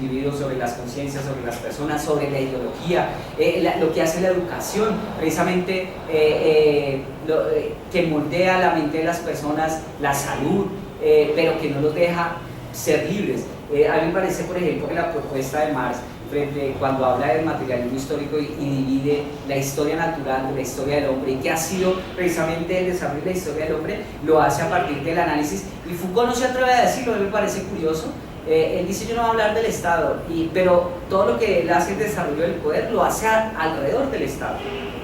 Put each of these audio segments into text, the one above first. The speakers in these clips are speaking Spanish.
individuos, sobre las conciencias, sobre las personas, sobre la ideología, lo que hace la educación, precisamente que moldea la mente de las personas, la salud, pero que no los deja ser libres. A mí me parece, por ejemplo, que la propuesta de Marx, cuando habla del materialismo histórico y divide la historia natural de la historia del hombre, y que ha sido precisamente el desarrollo de la historia del hombre, lo hace a partir del análisis, y Foucault no se atreve a decirlo. A mí me parece curioso. Él dice: yo no voy a hablar del Estado, pero todo lo que él hace en desarrollo del poder lo hace alrededor del Estado,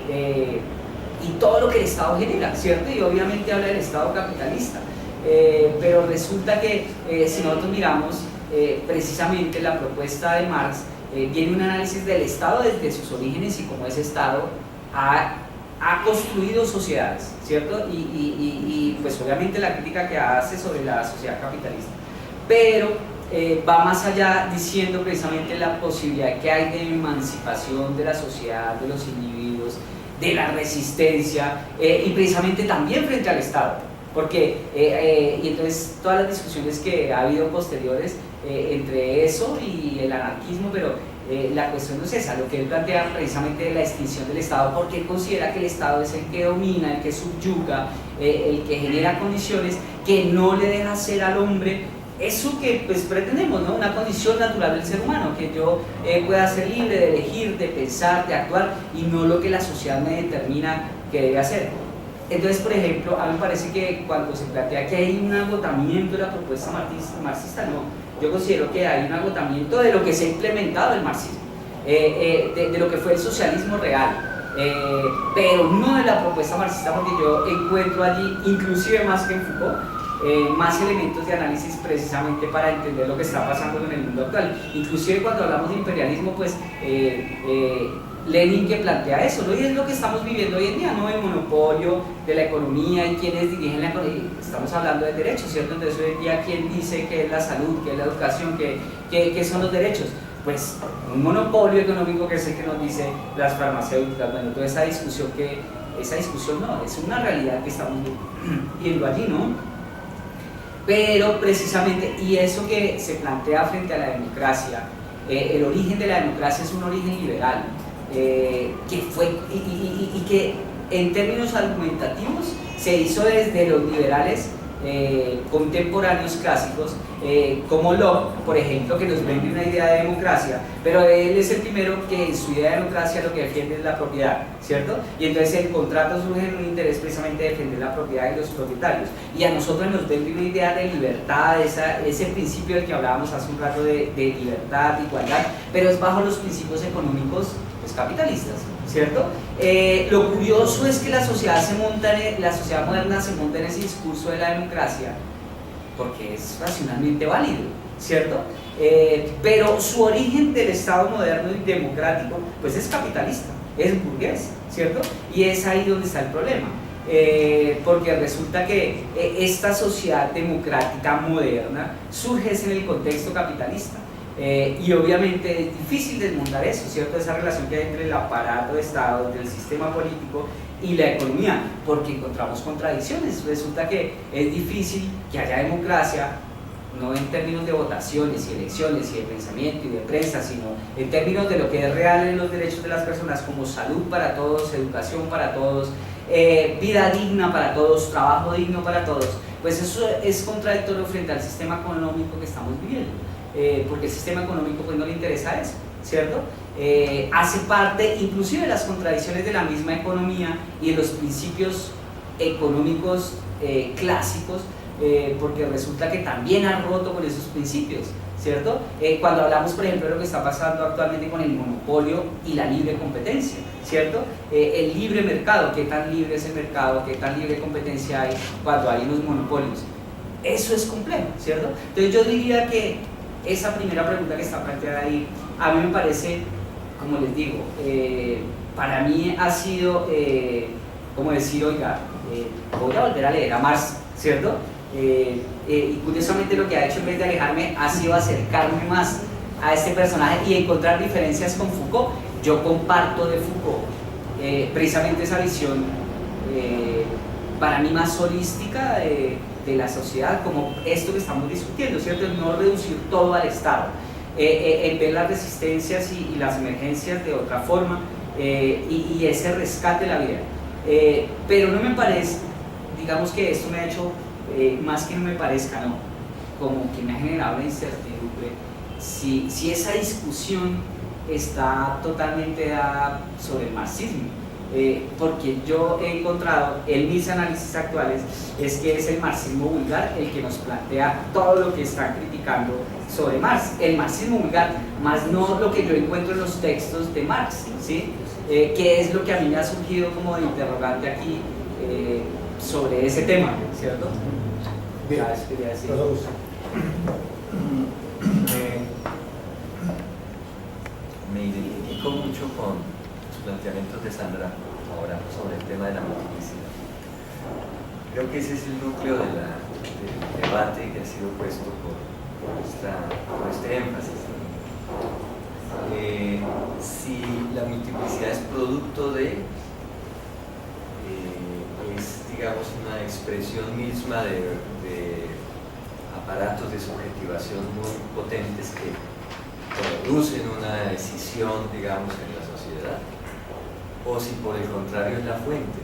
y todo lo que el Estado genera, ¿cierto? Y obviamente habla del Estado capitalista, pero resulta que si nosotros miramos precisamente la propuesta de Marx, viene un análisis del Estado desde sus orígenes y cómo ese Estado ha construido sociedades, ¿cierto? Y pues obviamente la crítica que hace sobre la sociedad capitalista, pero va más allá, diciendo precisamente la posibilidad que hay de emancipación de la sociedad, de los individuos, de la resistencia, y precisamente también frente al Estado, porque y entonces todas las discusiones que ha habido posteriores entre eso y el anarquismo, pero la cuestión no es esa. Lo que él plantea precisamente de la extinción del Estado, porque él considera que el Estado es el que domina, el que subyuga, el que genera condiciones que no le deja ser al hombre eso que pues pretendemos, ¿no? Una condición natural del ser humano, que yo pueda ser libre de elegir, de pensar, de actuar, y no lo que la sociedad me determina que debe hacer. Entonces, por ejemplo, a mí me parece que cuando se plantea que hay un agotamiento de la propuesta marxista, no. Yo considero que hay un agotamiento de lo que se ha implementado el marxismo, de lo que fue el socialismo real, pero no de la propuesta marxista, porque yo encuentro allí, inclusive más que en Foucault, más elementos de análisis precisamente para entender lo que está pasando en el mundo actual. Inclusive cuando hablamos de imperialismo, pues Lenin, que plantea eso, ¿no? Y es lo que estamos viviendo hoy en día, ¿no? El monopolio de la economía y quienes dirigen la economía. Estamos hablando de derechos, ¿cierto? Entonces hoy en día, ¿quién dice qué es la salud, qué es la educación, qué son los derechos? Pues un monopolio económico, que es el que nos dice las farmacéuticas. Bueno, toda esa discusión no, es una realidad que estamos viendo allí, ¿no? Pero precisamente, y eso que se plantea frente a la democracia, el origen de la democracia es un origen liberal, que fue y que en términos argumentativos se hizo desde los liberales contemporáneos clásicos, como Locke, por ejemplo, que nos vende una idea de democracia, pero él es el primero que en su idea de democracia lo que defiende es la propiedad, ¿cierto? Y entonces el contrato surge en un interés precisamente de defender la propiedad de los propietarios, y a nosotros nos vende una idea de libertad, ese principio del que hablábamos hace un rato de libertad, de igualdad, pero es bajo los principios económicos pues, capitalistas, ¿cierto? Lo curioso es que la sociedad moderna se monta en ese discurso de la democracia porque es racionalmente válido, ¿cierto? Pero su origen del Estado moderno y democrático pues es capitalista, es burgués, ¿cierto? Y es ahí donde está el problema, porque resulta que esta sociedad democrática moderna surge en el contexto capitalista. Y obviamente es difícil desmontar eso, ¿cierto? Esa relación que hay entre el aparato de Estado, entre el sistema político y la economía, porque encontramos contradicciones. Resulta que es difícil que haya democracia, no en términos de votaciones y elecciones y de pensamiento y de prensa, sino en términos de lo que es real en los derechos de las personas, como salud para todos, educación para todos, vida digna para todos, trabajo digno para todos. Pues eso es contradictorio frente al sistema económico que estamos viviendo. Porque el sistema económico pues no le interesa eso, ¿cierto? Hace parte inclusive de las contradicciones de la misma economía y de los principios económicos clásicos, porque resulta que también han roto con esos principios, ¿cierto? Cuando hablamos, por ejemplo, de lo que está pasando actualmente con el monopolio y la libre competencia, ¿cierto? El libre mercado, ¿qué tan libre es el mercado? ¿Qué tan libre competencia hay cuando hay unos monopolios? Eso es complejo, ¿cierto? Entonces yo diría que esa primera pregunta que está planteada ahí, a mí me parece, como les digo, para mí ha sido como decir, oiga, voy a volver a leer a Marx, ¿cierto? Y curiosamente lo que ha hecho en vez de alejarme ha sido acercarme más a este personaje y encontrar diferencias con Foucault. Yo comparto de Foucault precisamente esa visión para mí más holística de la sociedad, como esto que estamos discutiendo, ¿cierto? El no reducir todo al Estado. en ver las resistencias y las emergencias de otra forma, y ese rescate de la vida. Pero no me parece, digamos que esto me ha hecho, más que no me parezca, no, como que me ha generado una incertidumbre si esa discusión está totalmente dada sobre el marxismo. Porque yo he encontrado en mis análisis actuales es que es el marxismo vulgar el que nos plantea todo lo que están criticando sobre Marx, el marxismo vulgar, más no lo que yo encuentro en los textos de Marx, ¿sí? Que es lo que a mí me ha surgido como de interrogante aquí sobre ese tema, ¿cierto? Bien, quería decir. Me identifico mucho con los planteamientos de Sandra ahora sobre el tema de la multiplicidad. Creo que ese es el núcleo del debate que ha sido puesto por este énfasis. Si la multiplicidad es producto es, digamos, una expresión misma de aparatos de subjetivación muy potentes que producen una decisión, digamos, en la sociedad, o si por el contrario es la fuente.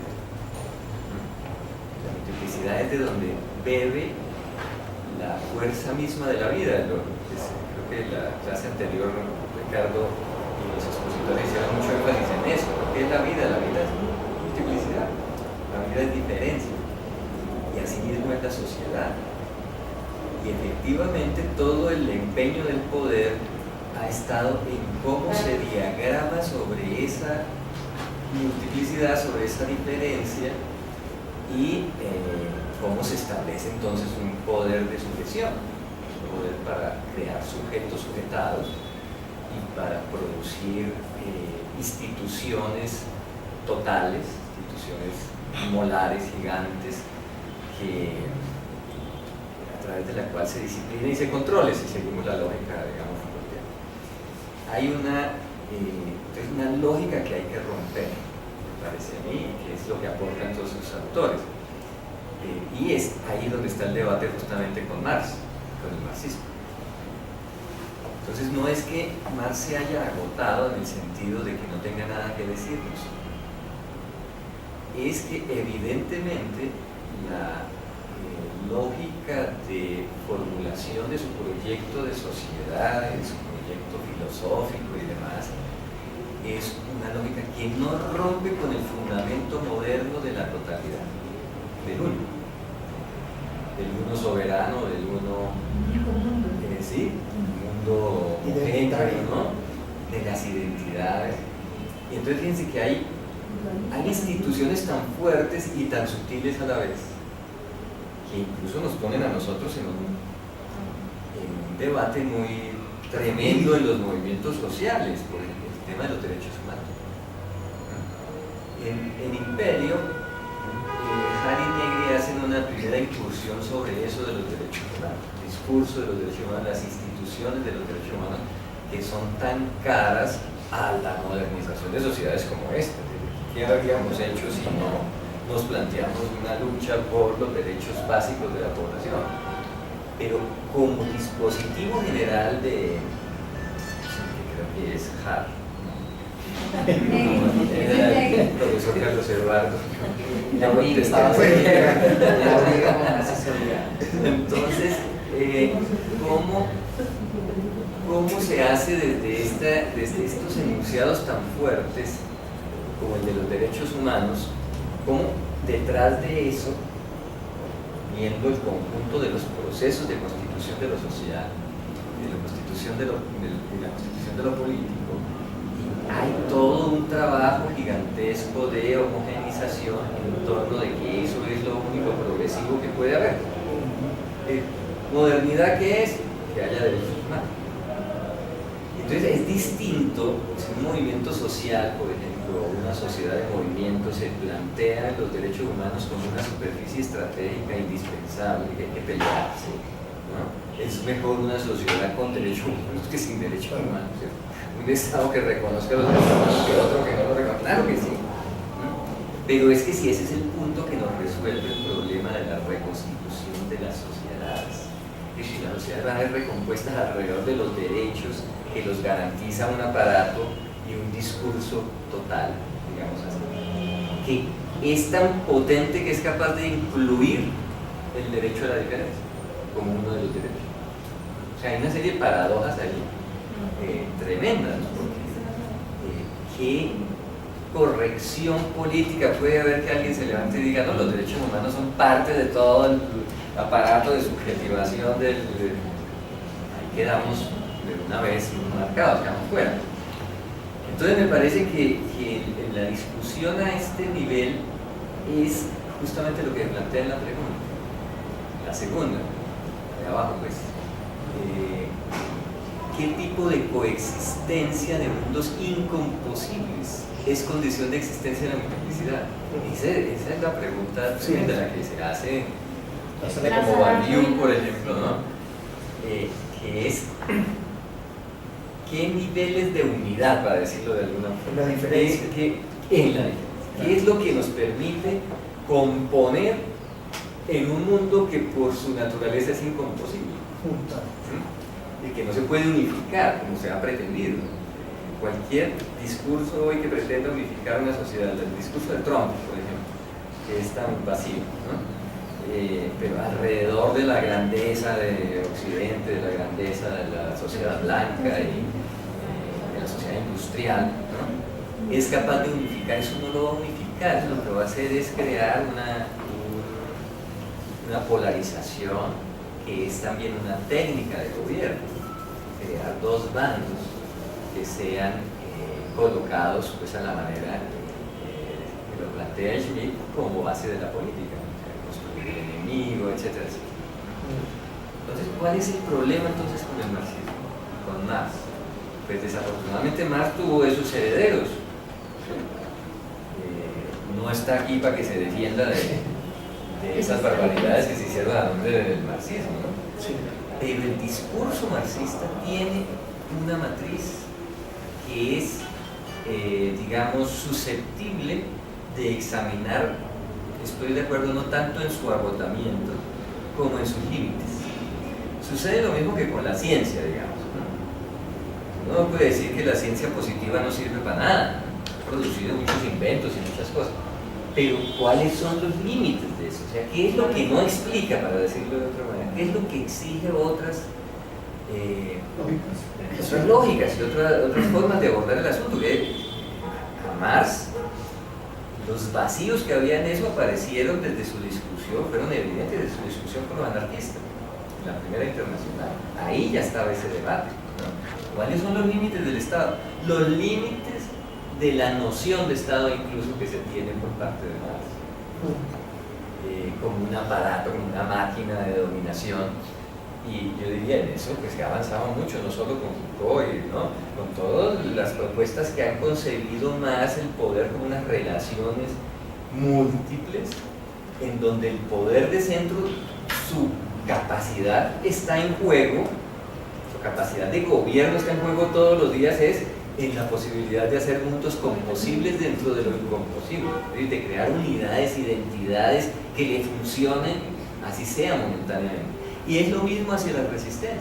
La multiplicidad es de donde bebe la fuerza misma de la vida. Creo que en la clase anterior Ricardo y los expositores hicieron mucho énfasis en eso. ¿Qué es la vida? La vida es multiplicidad, la vida es diferencia, y así mismo es la sociedad. Y efectivamente todo el empeño del poder ha estado en cómo se diagrama sobre esa multiplicidad, sobre esa diferencia, y cómo se establece entonces un poder de sujeción, un poder para crear sujetos sujetados y para producir instituciones totales, instituciones molares, gigantes, a través de la cual se disciplina y se controle, si seguimos la lógica, digamos, freudiana. Hay una lógica que hay que romper, me parece a mí, que es lo que aportan todos sus autores. Y es ahí donde está el debate justamente con Marx, con el marxismo. Entonces no es que Marx se haya agotado en el sentido de que no tenga nada que decirnos, es que evidentemente la lógica de formulación de su proyecto de sociedad, de su proyecto filosófico y demás, es una lógica que no rompe con el fundamento moderno de la totalidad, del uno soberano, del uno, sí, mundo homogéneo, ¿no? De las identidades. Y entonces fíjense que hay instituciones tan fuertes y tan sutiles a la vez, que incluso nos ponen a nosotros en un debate muy tremendo en los movimientos sociales, por ejemplo, el tema de los derechos humanos. En Imperio, Hari y Negri hacen una primera incursión sobre eso de los derechos humanos, el discurso de los derechos humanos, las instituciones de los derechos humanos, que son tan caras a la modernización de sociedades como esta. ¿Qué habríamos hecho si no nos planteamos una lucha por los derechos básicos de la población? Pero como dispositivo general creo que es Har, el profesor Carlos Eduardo, entonces, ¿cómo se hace desde estos enunciados tan fuertes como el de los derechos humanos, cómo detrás de eso, viendo el conjunto de los procesos de constitución de la sociedad, de la constitución de lo político, hay todo un trabajo gigantesco de homogenización en torno de que eso es lo único progresivo que puede haber. ¿Modernidad qué es? Que haya derechos humanos. Entonces es distinto si un movimiento social, por ejemplo, una sociedad de movimiento se plantea los derechos humanos como una superficie estratégica indispensable que hay que pelearse, ¿no? Es mejor una sociedad con derechos humanos que sin derechos humanos, ¿cierto? Un Estado que reconozca los derechos humanos que otro que no lo reconozca, claro que sí, ¿no? Pero es que si ese es el punto que nos resuelve el problema de la reconstitución de las sociedades, y si las sociedades van a ser recompuestas alrededor de los derechos que los garantiza un aparato y un discurso total, digamos así, que es tan potente que es capaz de incluir el derecho a la diferencia como uno de los derechos. O sea, hay una serie de paradojas ahí tremendas, ¿no? Porque ¿qué corrección política puede haber que alguien se levante y diga, no, los derechos humanos son parte de todo el aparato de subjetivación del... Ahí quedamos de una vez marcados, quedamos fuera. Entonces me parece que la discusión a este nivel es justamente lo que plantea en la pregunta. La segunda, de abajo pues, ¿qué tipo de coexistencia de mundos incomposibles es condición de existencia de la multiplicidad? Esa es la pregunta tremenda, la que se hace como Badiou, por ejemplo, ¿no? Que es ¿qué niveles de unidad, para decirlo de alguna forma? La diferencia. ¿Qué es lo que nos permite componer en un mundo que por su naturaleza es incomposible? Y que no se puede unificar como se ha pretendido. Cualquier discurso hoy que pretenda unificar una sociedad, el discurso de Trump, por ejemplo, que es tan vacío, ¿no? Pero alrededor de la grandeza de Occidente, de la grandeza de la sociedad blanca y de la sociedad industrial, ¿no? Es capaz de unificar. Eso no lo va a unificar, eso lo que va a hacer es crear una polarización que es también una técnica de gobierno, crear dos bandos que sean colocados pues, a la manera que lo plantea Schmitt como base de la política, o sea, construir el enemigo, etcétera, etcétera. Entonces, ¿cuál es el problema entonces con el marxismo, con Marx? Pues desafortunadamente Marx tuvo esos herederos. No está aquí para que se defienda de esas barbaridades que se hicieron a nombre del marxismo, ¿no? Sí. Pero el discurso marxista tiene una matriz que es, digamos, susceptible de examinar, estoy de acuerdo, no tanto en su agotamiento como en sus límites. Sucede lo mismo que con la ciencia, digamos, ¿no? Uno puede decir que la ciencia positiva no sirve para nada, ha producido muchos inventos y muchas cosas, pero ¿cuáles son los límites de eso? O sea, ¿qué es lo que no explica, para decirlo de otra manera? ¿Qué es lo que exige otras lógicas y otras formas de abordar el asunto? Que a Marx, los vacíos que había en eso aparecieron desde su discusión, fueron evidentes desde su discusión con los anarquistas, la Primera Internacional. Ahí ya estaba ese debate, ¿no? ¿Cuáles son los límites del Estado? Los límites de la noción de Estado incluso que se tiene por parte de Marx, como un aparato, como una máquina de dominación. Y yo diría en eso que se ha avanzado mucho, no solo con Foucault, ¿no? Con todas las propuestas que han concebido más el poder como unas relaciones múltiples, en donde el poder de centro, su capacidad está en juego, su capacidad de gobierno está en juego todos los días, es en la posibilidad de hacer mundos composibles dentro de lo incomposible, de crear unidades, identidades que le funcionen, así sea momentáneamente. Y es lo mismo hacia las resistencias.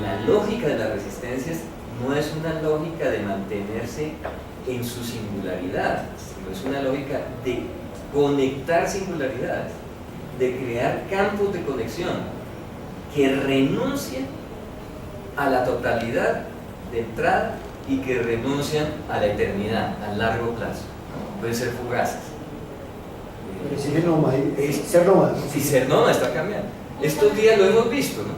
La lógica de las resistencias no es una lógica de mantenerse en su singularidad, sino es una lógica de conectar singularidades, de crear campos de conexión que renuncien a la totalidad de entrada y que renuncian a la eternidad, a largo plazo. Pueden ser fugaces. Pero si es nómada, ser nómada. Si ser nómada está cambiando. Estos días lo hemos visto, ¿no?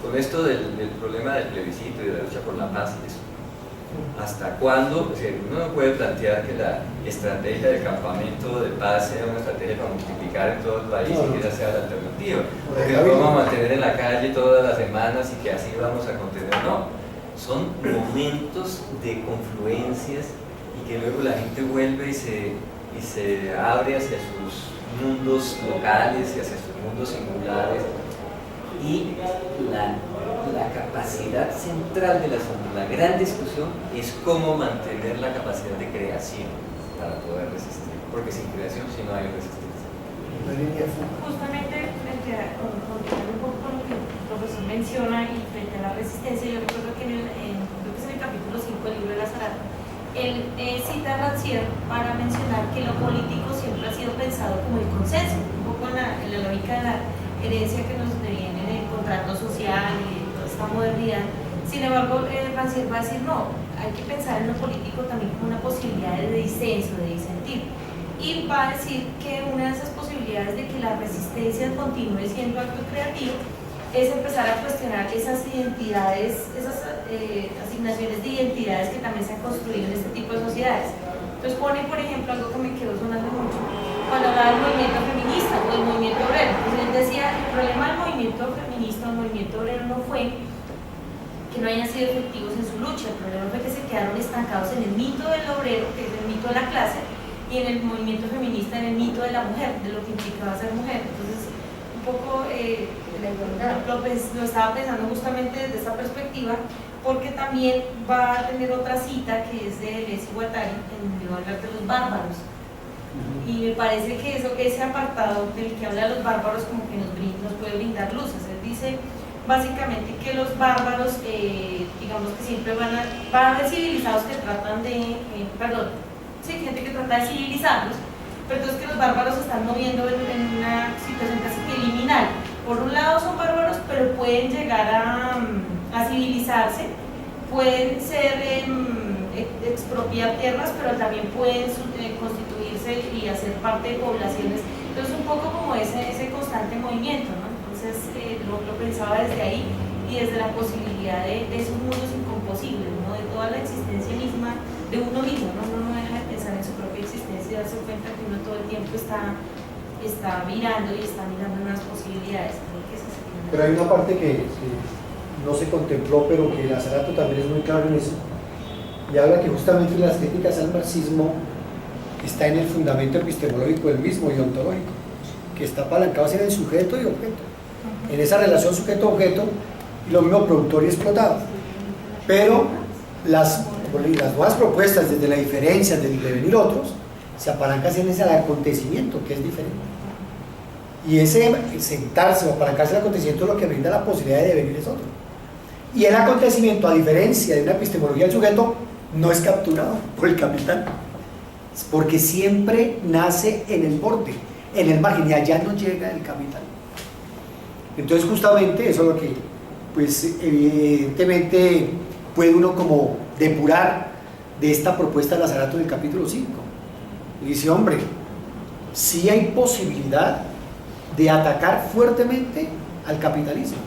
Con esto del problema del plebiscito y de la lucha por la paz y eso. ¿Hasta cuándo? O sea, uno no puede plantear que la estrategia del campamento de paz sea una estrategia para multiplicar en todo el país y que esa sea la alternativa. Que lo vamos a mantener en la calle todas las semanas y que así vamos a contener. No, son momentos de confluencias y que luego la gente vuelve y se abre hacia sus mundos locales y hacia sus mundos singulares. Y la capacidad central de la gran discusión es cómo mantener la capacidad de creación para poder resistir, porque sin creación sí no hay resistencia. Justamente continuar un poco con lo que el profesor menciona y frente a la resistencia. Yo recuerdo que creo que es en el capítulo 5 del libro de la Zarata, él cita a Rancière para mencionar que lo político siempre ha sido pensado como el consenso, un poco en la lógica de la herencia que nos viene del contrato social y de toda esta modernidad. Sin embargo, Rancière va a decir no, hay que pensar en lo político también como una posibilidad de disenso, de disentir. Y va a decir que una de esas posibilidades de que la resistencia continúe siendo acto creativo es empezar a cuestionar esas identidades, esas asignaciones de identidades que también se han construido en este tipo de sociedades. Entonces pone, por ejemplo, algo que me quedó sonando mucho, cuando hablaba del movimiento feminista o del movimiento obrero. Entonces él decía, el problema del movimiento feminista o el movimiento obrero no fue que no hayan sido efectivos en su lucha, el problema fue que se quedaron estancados en el mito del obrero, que es el mito de la clase, y en el movimiento feminista en el mito de la mujer, de lo que implicaba ser mujer. Entonces, un poco lo estaba pensando justamente desde esta perspectiva, porque también va a tener otra cita que es de Deleuze y Guattari, en el hablar de los bárbaros. Y me parece que ese apartado del que habla de los bárbaros como que nos puede brindar luces. Él dice básicamente que los bárbaros, digamos que siempre van a haber civilizados que tratan de, gente que trata de civilizarlos, pero entonces que los bárbaros se están moviendo en una situación casi que liminal. Por un lado son bárbaros, pero pueden llegar a civilizarse, pueden ser expropiar tierras, pero también pueden constituirse y hacer parte de poblaciones. Entonces un poco como ese constante movimiento, ¿no? Entonces lo pensaba desde ahí y desde la posibilidad de esos mundos incomposibles, ¿no? De toda la existencia misma de uno mismo, ¿no? Uno no deja de pensar en su propia existencia y darse cuenta que uno todo el tiempo está mirando y está mirando unas posibilidades. Pero hay una parte que no se contempló, pero que la Zarato también es muy claro en eso, y habla que justamente las críticas al marxismo está en el fundamento epistemológico del mismo y ontológico, que está apalancado en el sujeto y objeto, en esa relación sujeto-objeto, y lo mismo productor y explotado. Pero las nuevas propuestas desde la diferencia del devenir otros se apalancan en ese acontecimiento que es diferente, y ese sentarse o apalancarse en el acontecimiento es lo que brinda la posibilidad de devenir es otro, y el acontecimiento, a diferencia de una epistemología del sujeto, no es capturado por el capital, porque siempre nace en el borde, en el margen, y allá no llega el capital. Entonces justamente eso es lo que pues evidentemente puede uno como depurar de esta propuesta de la Zarato del capítulo 5. Y dice, hombre, sí hay posibilidad de atacar fuertemente al capitalismo,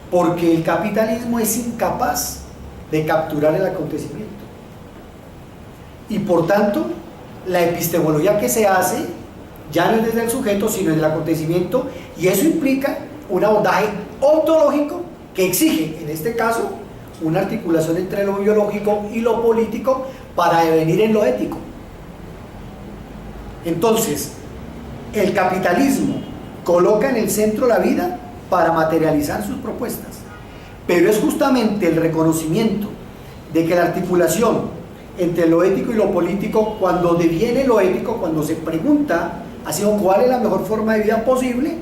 porque el capitalismo es incapaz de capturar el acontecimiento, y por tanto la epistemología que se hace ya no es desde el sujeto sino desde el acontecimiento, y eso implica un abordaje ontológico que exige en este caso una articulación entre lo biológico y lo político para devenir en lo ético. Entonces el capitalismo coloca en el centro la vida para materializar sus propuestas, pero es justamente el reconocimiento de que la articulación entre lo ético y lo político, cuando deviene lo ético, cuando se pregunta así cuál es la mejor forma de vida posible,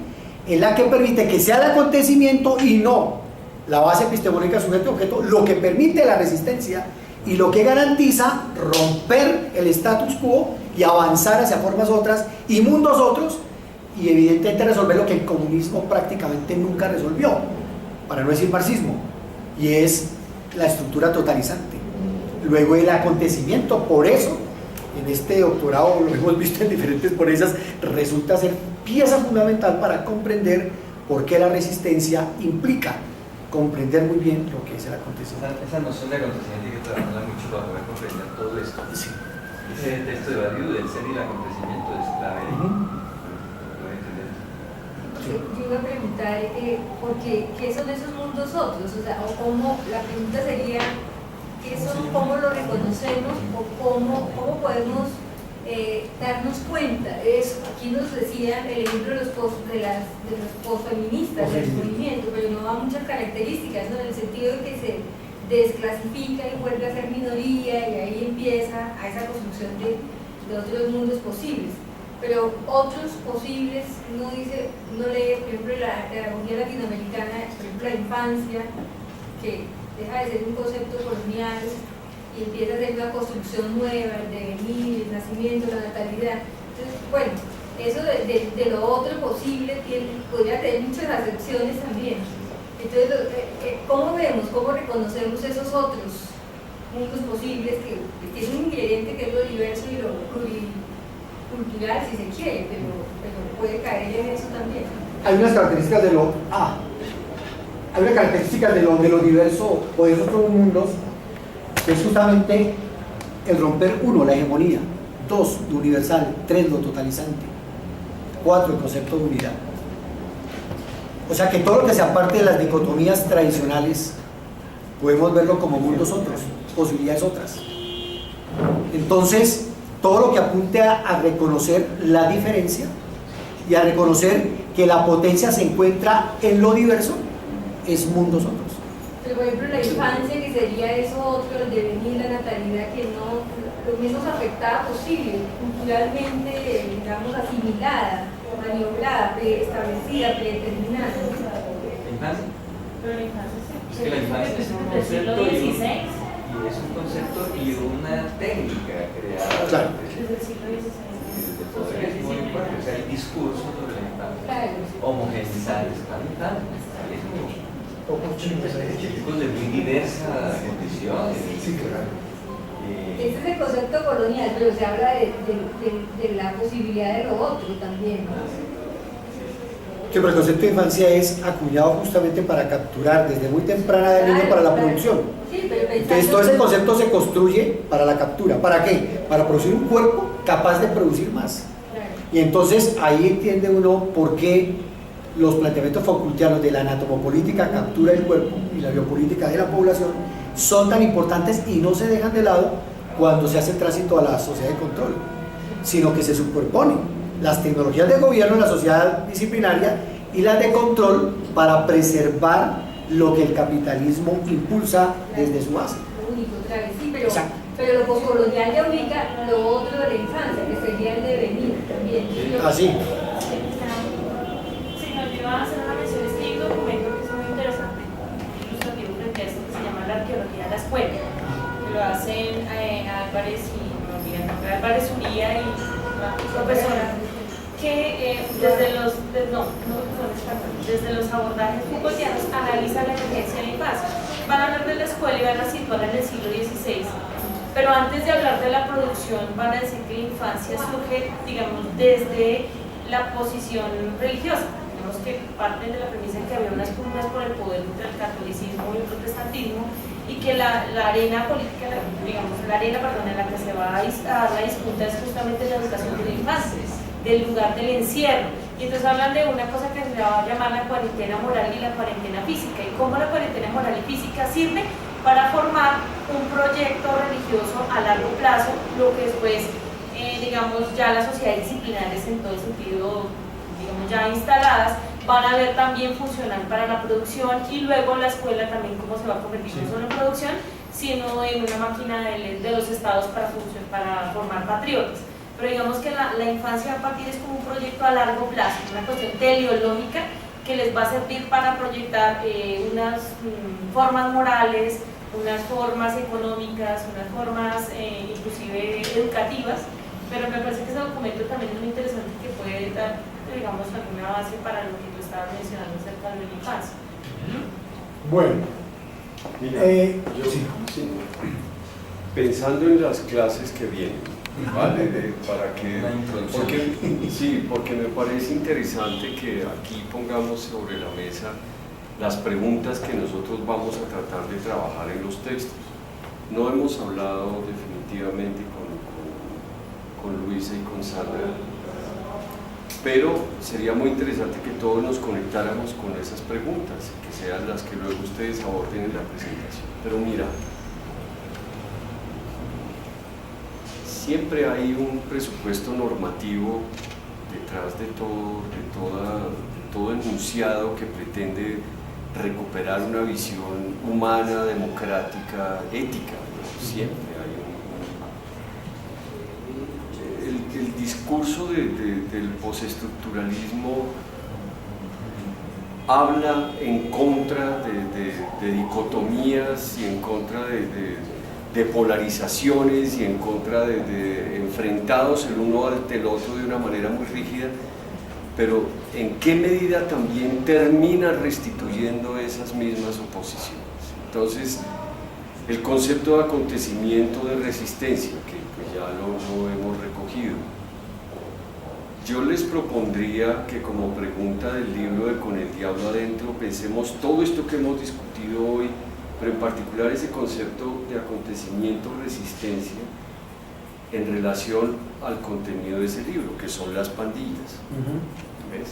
es la que permite que sea el acontecimiento y no la base epistemológica sujeto-objeto, lo que permite la resistencia y lo que garantiza romper el status quo y avanzar hacia formas otras y mundos otros, y evidentemente resolver lo que el comunismo prácticamente nunca resolvió, para no decir marxismo, y es la estructura totalizante. Luego el acontecimiento, por eso en este doctorado lo hemos visto en diferentes ponencias, resulta ser pieza fundamental para comprender por qué la resistencia implica comprender muy bien lo que es el acontecimiento. Esa noción de acontecimiento hay que trabajarla mucho para poder comprender todo esto. Sí. Ese texto de Badiou del ser y el acontecimiento es clave. Yo iba a preguntar, ¿qué son esos mundos otros? O sea, cómo, la pregunta sería, ¿qué son, cómo lo reconocemos o cómo podemos darnos cuenta? Aquí nos decía el ejemplo de los posfeministas del movimiento, pero no da muchas características, ¿no? En el sentido de que se desclasifica y vuelve a ser minoría, y ahí empieza a esa construcción de otros mundos posibles. pero otros posibles, uno dice, uno lee, por ejemplo, la pedagogía latinoamericana, por ejemplo, la infancia, que deja de ser un concepto colonial y empieza a ser una construcción nueva, el devenir, el nacimiento, la natalidad. Entonces, bueno, eso de lo otro posible podría tener muchas acepciones también. Entonces, ¿cómo vemos, cómo reconocemos esos otros mundos posibles que tienen un ingrediente que es lo diverso y lo pluricultural, si se quiere, pero puede caer en eso también? Hay unas características de lo hay una característica de lo diverso o de esos otros mundos, que es justamente el romper, 1, la hegemonía, 2, lo universal, 3, lo totalizante, 4, el concepto de unidad. O sea que todo lo que sea parte de las dicotomías tradicionales podemos verlo como mundos otros, posibilidades otras. Entonces, todo lo que apunte a reconocer la diferencia y a reconocer que la potencia se encuentra en lo diverso, es mundos otros. Pero por ejemplo la infancia, que sería eso otro, el devenir, la natalidad, que no, lo menos afectada posible, culturalmente, digamos, asimilada, maniobrada, preestablecida, predeterminada. ¿La infancia? Pero la infancia sí. Es que la infancia es un Del siglo concepto XVI. y es un concepto y una técnica creada Claro. Desde el siglo XVI. desde poder es muy fuerte, o sea, el discurso sobre la infancia, Claro. homogeneizar la infancia, Pocos chicos chicos de muy diversas condiciones. Sí, claro. Ese es el concepto colonial, pero se habla de la posibilidad de lo otro también, ¿no? Que el concepto de infancia es acuñado justamente para capturar desde muy temprana edad al niño para la producción. Sí, pero Entonces todo ese concepto se construye para la captura. ¿Para qué? Para producir un cuerpo capaz de producir más. Claro. Y entonces ahí entiende uno por qué los planteamientos Foucaultianos de la anatomopolítica, captura del cuerpo, y la biopolítica de la población son tan importantes y no se dejan de lado cuando se hace el tránsito a la sociedad de control, sino que se superponen las tecnologías de gobierno, la sociedad disciplinaria y las de control para preservar lo que el capitalismo impulsa desde su base. Lo único, otra vez, sí, Exacto. pero lo poscolonial ya ubica lo otro de la infancia, que sería el devenir también. Así. Sí, nos iba a hacer una mención, es que hay un documento que es muy interesante, ilustrativo frente a esto, que se llama La arqueología de la escuela, que lo hacen Álvarez y, no me olvido el nombre, Álvarez Uría y la profesora, que desde los abordajes Foucaultianos analizan la emergencia de la infancia. Van a hablar de la escuela y van a situarla en el siglo XVI, pero antes de hablar de la producción van a decir que la infancia surge, digamos, desde la posición religiosa. Digamos que parten de la premisa en que había unas pugnas por el poder entre el catolicismo y el protestantismo, y que la arena política, la arena en la que se va a dar la disputa es justamente la educación de la infancia, del lugar del encierro. Y entonces hablan de una cosa que se va a llamar la cuarentena moral y la cuarentena física, y cómo la cuarentena moral y física sirve para formar un proyecto religioso a largo plazo, lo que después, digamos, ya las sociedades disciplinarias en todo sentido, digamos, ya instaladas, van a ver también funcionar para la producción, y luego la escuela también cómo se va a convertir no solo en producción, sino en una máquina de los estados para formar patriotas. Pero digamos que la infancia a partir es como un proyecto a largo plazo, una cuestión teleológica que les va a servir para proyectar unas formas morales, unas formas económicas, unas formas inclusive educativas, pero me parece que ese documento también es muy interesante, que puede dar, digamos, alguna base para lo que tú estabas mencionando acerca de la infancia. Bueno, Mira, sí, pensando en las clases que vienen, ¿vale? Para que, Una introducción. porque me parece interesante que aquí pongamos sobre la mesa las preguntas que nosotros vamos a tratar de trabajar en los textos. No hemos hablado definitivamente con Luisa y con Sandra, pero sería muy interesante que todos nos conectáramos con esas preguntas, que sean las que luego ustedes aborden en la presentación. Pero mira, siempre hay un presupuesto normativo detrás de todo enunciado que pretende recuperar una visión humana, democrática, ética, ¿no? Siempre hay el discurso del postestructuralismo habla en contra de dicotomías y en contra de polarizaciones y en contra de enfrentados el uno ante el otro de una manera muy rígida, pero ¿en qué medida también termina restituyendo esas mismas oposiciones? Entonces, el concepto de acontecimiento de resistencia, que pues ya lo hemos recogido, yo les propondría que como pregunta del libro de Con el Diablo Adentro pensemos todo esto que hemos discutido hoy, pero en particular ese concepto de acontecimiento resistencia en relación al contenido de ese libro, que son las pandillas. ¿Ves?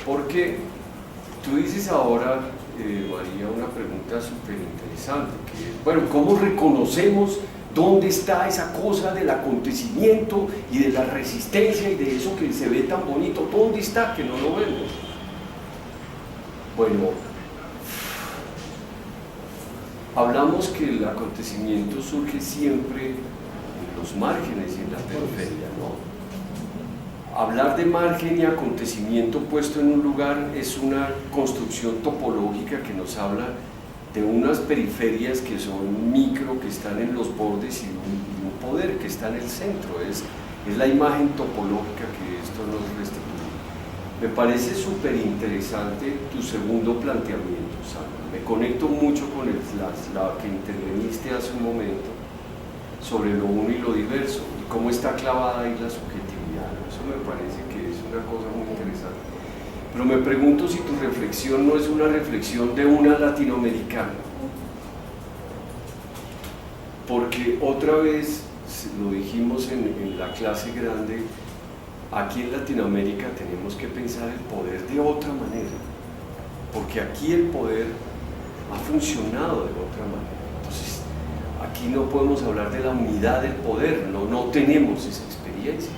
Porque tú dices ahora, María, una pregunta súper interesante, que es, bueno, ¿cómo reconocemos dónde está esa cosa del acontecimiento y de la resistencia y de eso que se ve tan bonito? ¿Dónde está que no lo vemos? Bueno, hablamos que el acontecimiento surge siempre en los márgenes y en la periferia, ¿no? Hablar de margen y acontecimiento puesto en un lugar es una construcción topológica que nos habla de unas periferias que son micro, que están en los bordes y un poder que está en el centro. Es la imagen topológica que esto nos restituye. Me parece súper interesante tu segundo planteamiento, Sandra. Me conecto mucho con la que interveniste hace un momento sobre lo uno y lo diverso y cómo está clavada ahí la subjetividad. Eso me parece que es una cosa muy interesante. Pero me pregunto si tu reflexión no es una reflexión de una latinoamericana. Porque otra vez, lo dijimos en la clase grande, aquí en Latinoamérica tenemos que pensar el poder de otra manera. Porque aquí el poder ha funcionado de otra manera. Entonces, aquí no podemos hablar de la unidad del poder, no tenemos esa experiencia.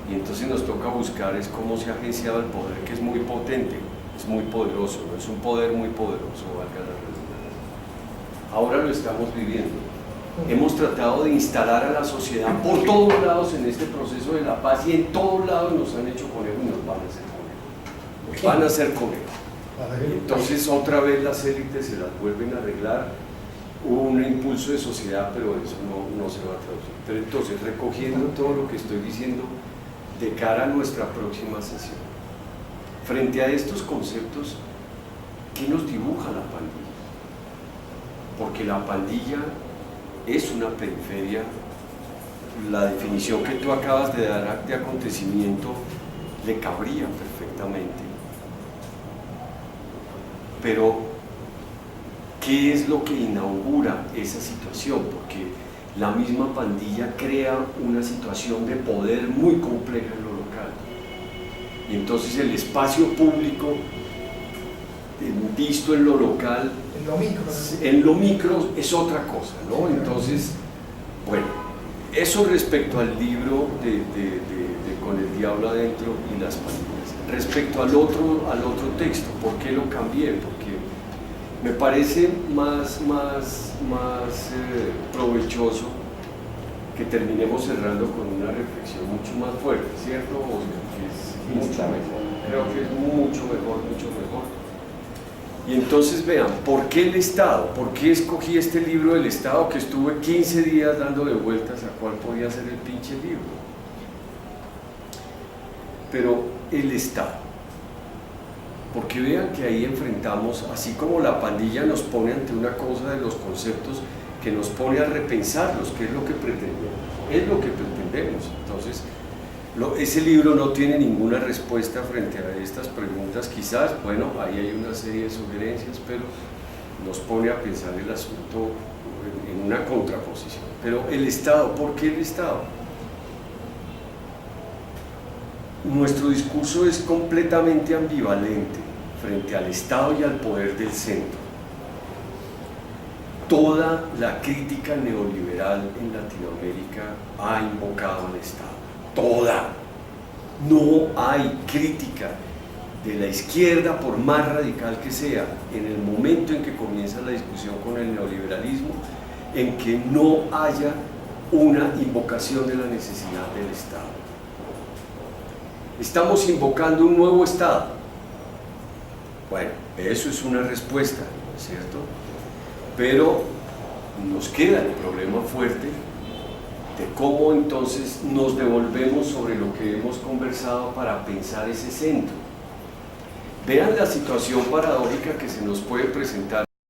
Y entonces nos toca buscar es cómo se ha agenciado el poder, que es muy potente, es muy poderoso, ¿no? Es un poder muy poderoso, valga la redundancia. Ahora lo estamos viviendo. Hemos tratado de instalar a la sociedad por todos lados en este proceso de la paz y en todos lados nos han hecho conejo y nos van a hacer conejo. Nos van a hacer conejo. Entonces otra vez las élites se las vuelven a arreglar. Hubo un impulso de sociedad, pero eso no se va a traducir. Pero entonces, recogiendo todo lo que estoy diciendo, de cara a nuestra próxima sesión, frente a estos conceptos, ¿qué nos dibuja la pandilla? Porque la pandilla es una periferia. La definición que tú acabas de dar de acontecimiento le cabría perfectamente. Pero, ¿qué es lo que inaugura esa situación? Porque la misma pandilla crea una situación de poder muy compleja en lo local. Y entonces el espacio público, visto en lo local, en lo micro es otra cosa, ¿no? Entonces, bueno, eso respecto al libro de Con el Diablo Adentro y las pandillas. Respecto al otro texto, ¿por qué lo cambié? Porque me parece más provechoso que terminemos cerrando con una reflexión mucho más fuerte, ¿cierto, Oscar? Que es mucho mejor, creo que es mucho mejor. Y entonces vean, ¿por qué el Estado? ¿Por qué escogí este libro del Estado que estuve 15 días dándole vueltas a cuál podía ser el pinche libro? Pero el Estado. Porque vean que ahí enfrentamos, así como la pandilla nos pone ante una cosa de los conceptos que nos pone a repensarlos, qué es lo que pretendemos, es lo que pretendemos. Entonces, ese libro no tiene ninguna respuesta frente a estas preguntas, quizás, bueno, ahí hay una serie de sugerencias, pero nos pone a pensar el asunto en una contraposición. Pero el Estado, ¿por qué el Estado? Nuestro discurso es completamente ambivalente frente al Estado y al poder del centro. Toda la crítica neoliberal en Latinoamérica ha invocado al Estado. Toda. No hay crítica de la izquierda, por más radical que sea, en el momento en que comienza la discusión con el neoliberalismo, en que no haya una invocación de la necesidad del Estado. Estamos invocando un nuevo Estado. Bueno, eso es una respuesta, ¿no es cierto? Pero nos queda el problema fuerte de cómo entonces nos devolvemos sobre lo que hemos conversado para pensar ese centro. Vean la situación paradójica que se nos puede presentar.